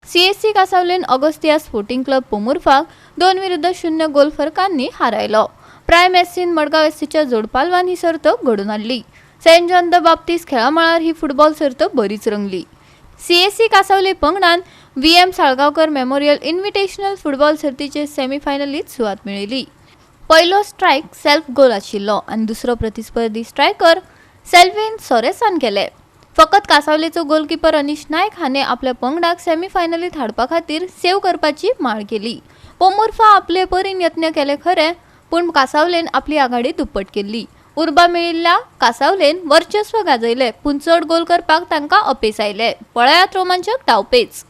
CSC कासावलीन ऑगस्टिया sporting club पोमुर्फाक 2-0 गोल फरकांनी हारायलो। प्रायम एससीन मडगाव एससीच्या जोडपालवान ही सर्त घडून आणली। सेंट जॉन द बाप्टिस्ट खेळामळार ही फुटबॉल सर्त बरीच रंगली। CSC कासावली पंगडान VM Salgaocar memorial invitational football सर्तीचे सेमीफायनलीत सुवात मेळयली। पयलो स्ट्रायक सेल्फ गोल आशिल्लो आणि दुसरो प्रतिस्पर्धी स्ट्रायकर सेल्विन सोरेसान केले। फकत कासावलेचो गोलकीपर अनिश नायक हाने आपल्या पंगडाक सेमीफायनलीत हाडपा खातीर सेव्ह करपाची माळ केली। पोमुर्फा आपले परीन यत्न केले खरे, पूण कासावलेन आपली आघाडी दुप्पट केली। उर्बा मेळिल्ल्या कासावलेन वर्चस्व गाजयले, पूण चड गोल करपाक तांकां अपेस आयले। पळयात रोमांचक डावपेच।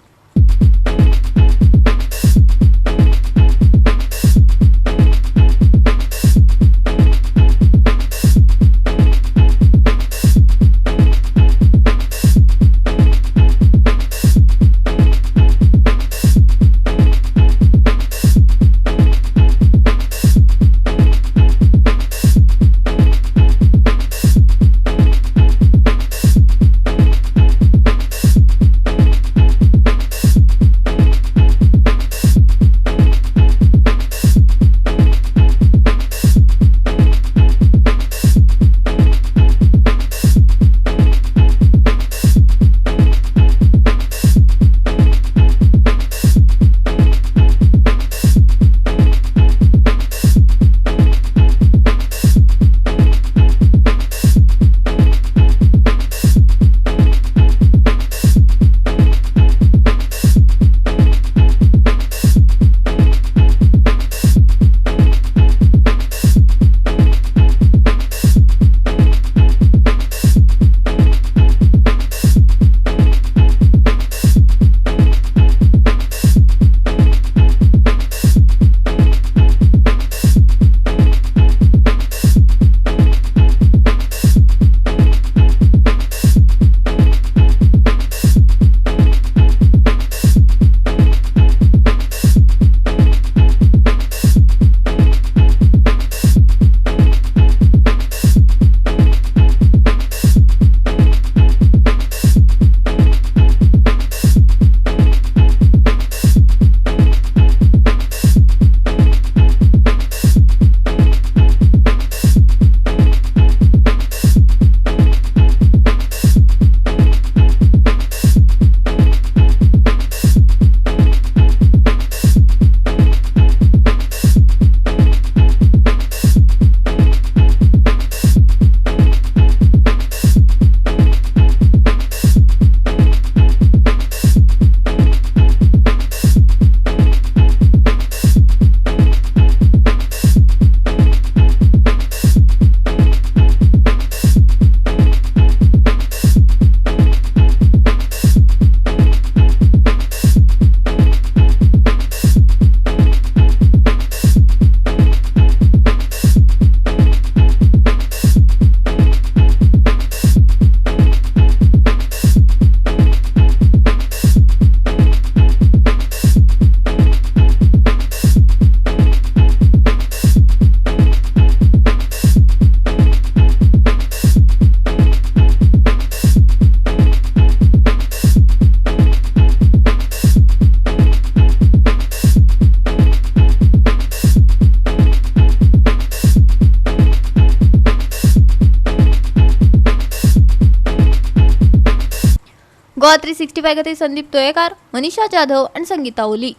GOA365 खातीर संदीप तोयेकार, मनीषा जाधव आणि संगीता ओली।